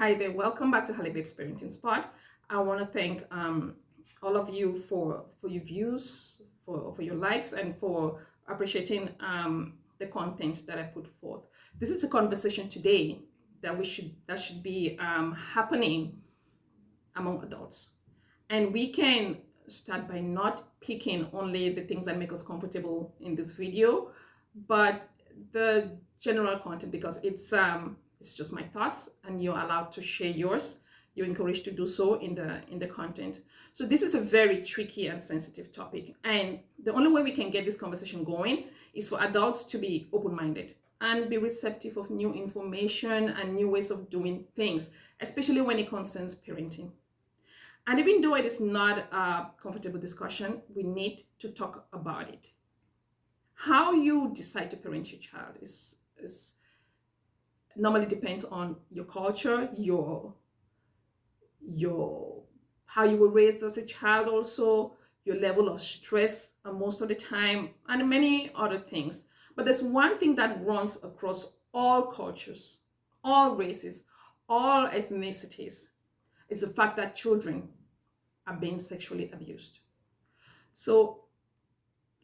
Hi there, welcome back to Babe's Parenting Spot. I want to thank all of you for your views, for your likes, and for appreciating the content that I put forth. This is a conversation today that should be happening among adults, and we can start by not picking only the things that make us comfortable in this video, but the general content, because it's just my thoughts and you're allowed to share yours. You're encouraged to do so in the content. So this is a very tricky and sensitive topic, and the only way we can get this conversation going is for adults to be open-minded and be receptive of new information and new ways of doing things, especially when it concerns parenting. And even though it is not a comfortable discussion, we need to talk about it. How you decide to parent your child is normally depends on your culture, your how you were raised as a child, also your level of stress most of the time, and many other things. But there's one thing that runs across all cultures, all races, all ethnicities, is the fact that children are being sexually abused. So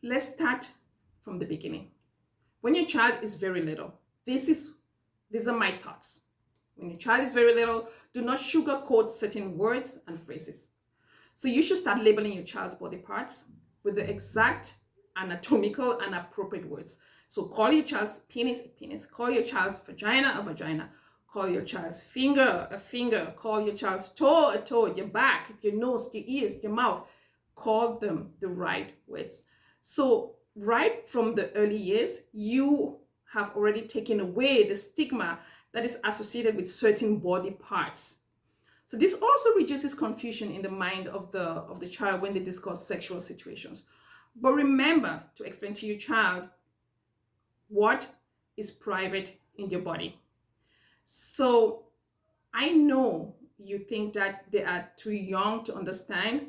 let's start from the beginning. When your child is very little, these are my thoughts. When your child is very little, do not sugarcoat certain words and phrases. So you should start labeling your child's body parts with the exact anatomical and appropriate words. So call your child's penis a penis, call your child's vagina a vagina, call your child's finger a finger, call your child's toe a toe, your back, your nose, your ears, your mouth. Call them the right words. So right from the early years, you have already taken away the stigma that is associated with certain body parts. So this also reduces confusion in the mind of the child when they discuss sexual situations. But remember to explain to your child what is private in your body. So I know you think that they are too young to understand,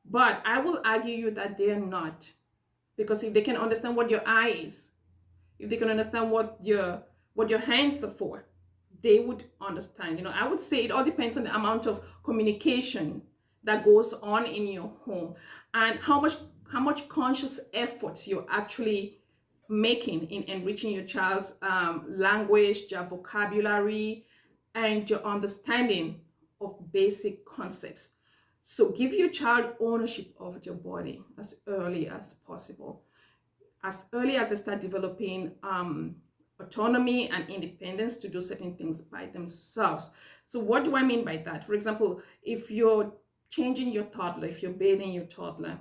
but I will argue you that they are not. Because if they can understand what your eye is, if they can understand what your hands are for, they would understand. I would say it all depends on the amount of communication that goes on in your home and how much conscious efforts you're actually making in enriching your child's language, their vocabulary, and your understanding of basic concepts. So give your child ownership of your body as early as possible, as early as they start developing autonomy and independence to do certain things by themselves. So what do I mean by that? For example, if you're changing your toddler, if you're bathing your toddler,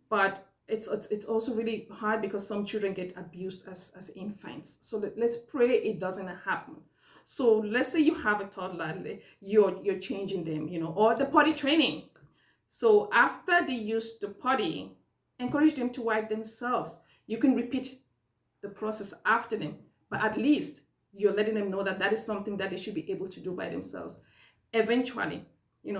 but it's also really hard because some children get abused as infants. So let's pray it doesn't happen. So let's say you have a toddler, you're changing them, or the potty training. So after they use the potty, encourage them to wipe themselves. You can repeat the process after them, but at least you're letting them know that is something that they should be able to do by themselves eventually.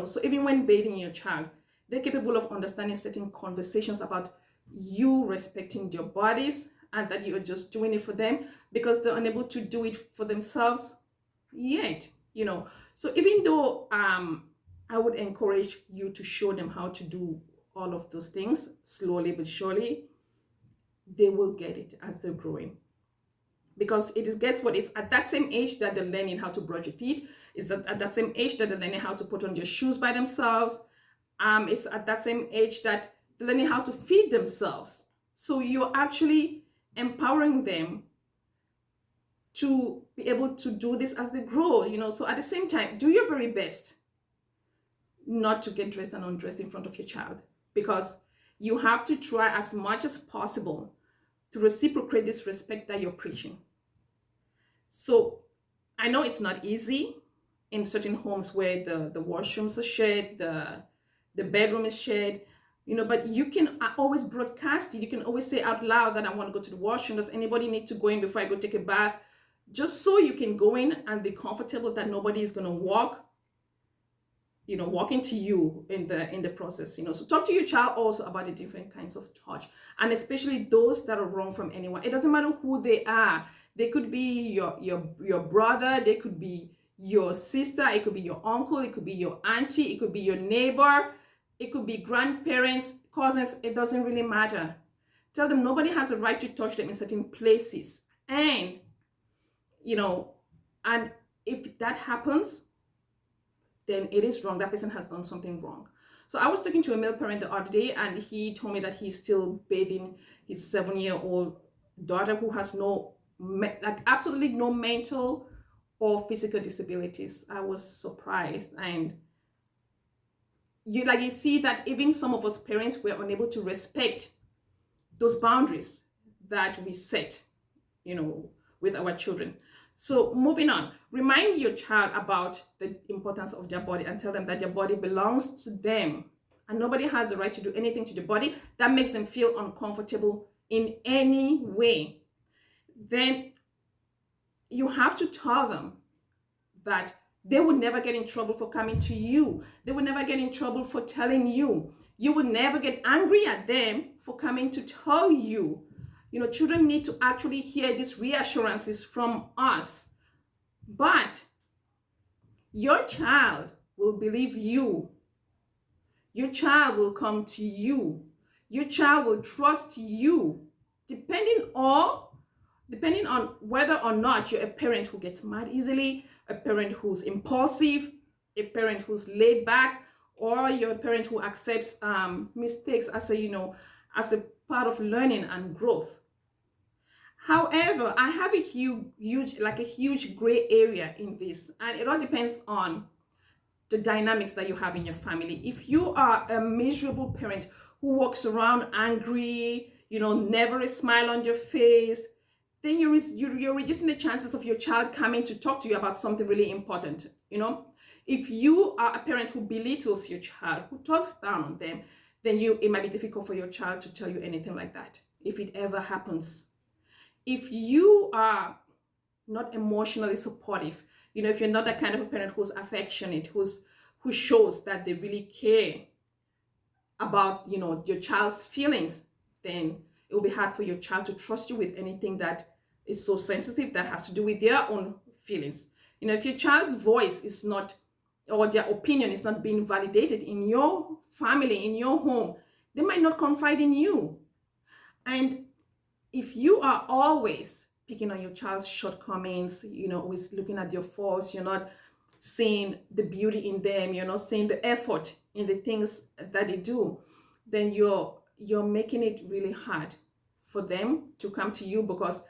So even when bathing your child, they're capable of understanding certain conversations about you respecting their bodies and that you're just doing it for them because they're unable to do it for themselves yet. So even though I would encourage you to show them how to do all of those things slowly but surely, they will get it as they're growing. Because guess what? It's at that same age that they're learning how to brush your teeth. It's at that same age that they're learning how to put on their shoes by themselves. It's at that same age that they're learning how to feed themselves. So you're actually empowering them to be able to do this as they grow, So at the same time, do your very best not to get dressed and undressed in front of your child, because you have to try as much as possible to reciprocate this respect that you're preaching. So I know it's not easy in certain homes where the washrooms are shared, the bedroom is shared, but you can always broadcast it. You can always say out loud that I want to go to the washroom. Does anybody need to go in before I go take a bath? Just so you can go in and be comfortable that nobody is going to walk into you in the process. So talk to your child also about the different kinds of touch, and especially those that are wrong from anyone. It doesn't matter who they are. They could be your brother, they could be your sister, it could be your uncle, it could be your auntie, it could be your neighbor, it could be grandparents, cousins, it doesn't really matter. Tell them nobody has a right to touch them in certain places. And, you know, and if that happens, then it is wrong. That person has done something wrong. So I was talking to a male parent the other day, and he told me that he's still bathing his 7-year-old daughter who has like absolutely no mental or physical disabilities. I was surprised. And you see that even some of us parents were unable to respect those boundaries that we set, with our children. So moving on, remind your child about the importance of their body and tell them that their body belongs to them and nobody has the right to do anything to the body that makes them feel uncomfortable in any way. Then you have to tell them that they would never get in trouble for coming to you. They would never get in trouble for telling you. You would never get angry at them for coming to tell you. Children need to actually hear these reassurances from us. But your child will believe you. Your child will come to you. Your child will trust you, depending on whether or not you're a parent who gets mad easily, a parent who's impulsive, a parent who's laid back, or you're a parent who accepts mistakes as a part of learning and growth. However, I have a huge gray area in this, and it all depends on the dynamics that you have in your family. If you are a miserable parent who walks around angry, never a smile on your face, then you're reducing the chances of your child coming to talk to you about something really important. If you are a parent who belittles your child, who talks down on them, then it might be difficult for your child to tell you anything like that, if it ever happens. If you are not emotionally supportive, if you're not that kind of a parent who's affectionate, who shows that they really care about, your child's feelings, then it will be hard for your child to trust you with anything that is so sensitive that has to do with their own feelings. If your child's voice is not, or their opinion is not being validated in your family, in your home, they might not confide in you. And if you are always picking on your child's shortcomings, always looking at your faults, you're not seeing the beauty in them, you're not seeing the effort in the things that they do, then you're making it really hard for them to come to you, because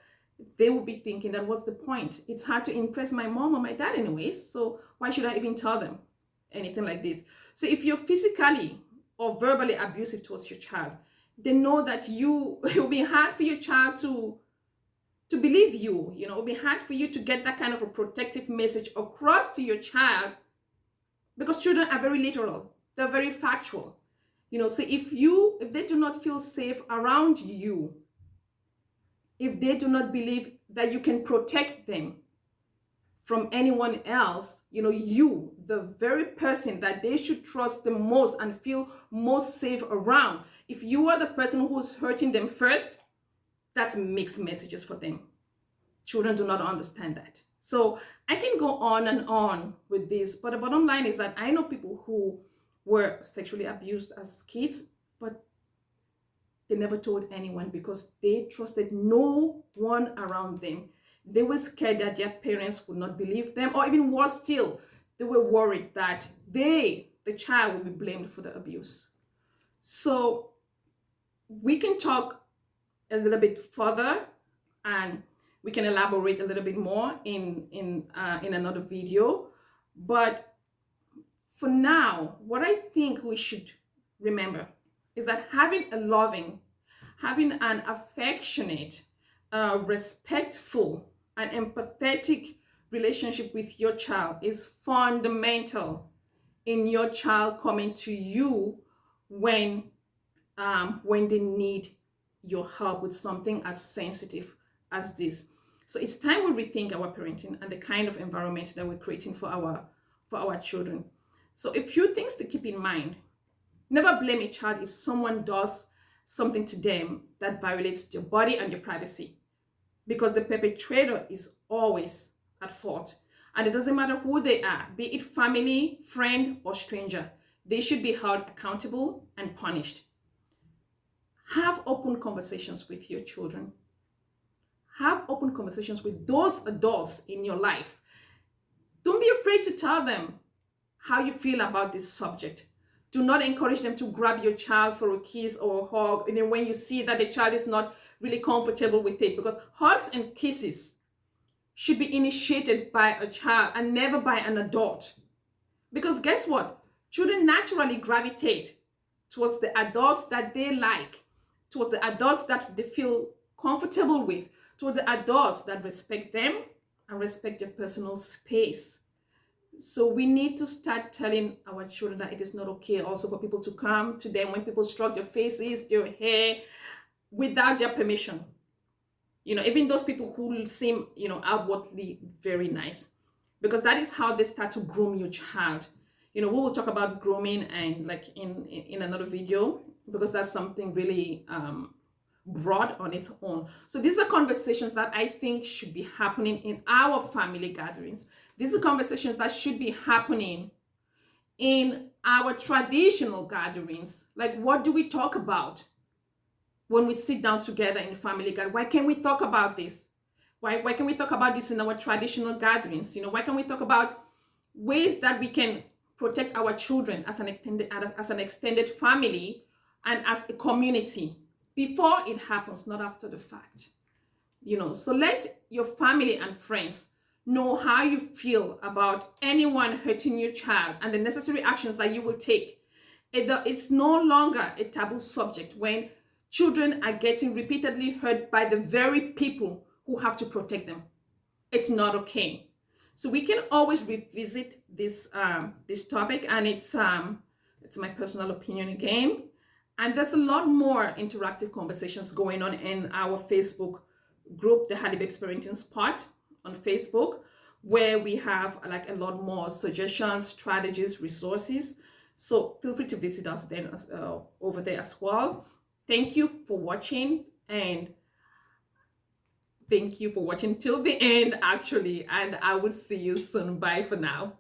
they will be thinking that, what's the point? It's hard to impress my mom or my dad anyways, so why should I even tell them anything like this? So if you're physically or verbally abusive towards your child, they know that it will be hard for your child to believe you. It will be hard for you to get that kind of a protective message across to your child, because children are very literal. They're very factual. So if they do not feel safe around you, if they do not believe that you can protect them from anyone else, you, the very person that they should trust the most and feel most safe around, if you are the person who's hurting them first, that's mixed messages for them. Children do not understand that. So I can go on and on with this, but the bottom line is that I know people who were sexually abused as kids, but they never told anyone because they trusted no one around them. They were scared that their parents would not believe them, or even worse still, they were worried that the child, would be blamed for the abuse. So we can talk a little bit further, and we can elaborate a little bit more in another video. But for now, what I think we should remember is that having a loving, having an affectionate, respectful, and empathetic relationship with your child is fundamental in your child coming to you when they need your help with something as sensitive as this. So it's time we rethink our parenting and the kind of environment that we're creating for our children. So a few things to keep in mind. Never blame a child if someone does something to them that violates your body and your privacy, because the perpetrator is always at fault. And it doesn't matter who they are, be it family, friend, or stranger, they should be held accountable and punished. Have open conversations with your children. Have open conversations with those adults in your life. Don't be afraid to tell them how you feel about this subject. Do not encourage them to grab your child for a kiss or a hug, and then when you see that the child is not really comfortable with it, because hugs and kisses should be initiated by a child and never by an adult. Because guess what? Children naturally gravitate towards the adults that they like, towards the adults that they feel comfortable with, towards the adults that respect them and respect their personal space. So we need to start telling our children that it is not okay also for people to come to them when people stroke their faces, their hair, without their permission. Even those people who seem, outwardly very nice, because that is how they start to groom your child. We will talk about grooming and like in another video, because that's something really broad on its own. So these are conversations that I think should be happening in our family gatherings. These are conversations that should be happening in our traditional gatherings. Like, what do we talk about when we sit down together in family gathering? Why can't we talk about this? Why can we talk about this in our traditional gatherings? Why can we talk about ways that we can protect our children as an extended family and as a community before it happens, not after the fact? So let your family and friends know how you feel about anyone hurting your child and the necessary actions that you will take. It's no longer a taboo subject when children are getting repeatedly hurt by the very people who have to protect them. It's not okay. So we can always revisit this topic, and it's my personal opinion again. And there's a lot more interactive conversations going on in our Facebook group, the Hadibe Parenting Spot on Facebook, where we have like a lot more suggestions, strategies, resources. So feel free to visit us then over there as well. Thank you for watching, and thank you for watching till the end, actually, and I will see you soon. Bye for now.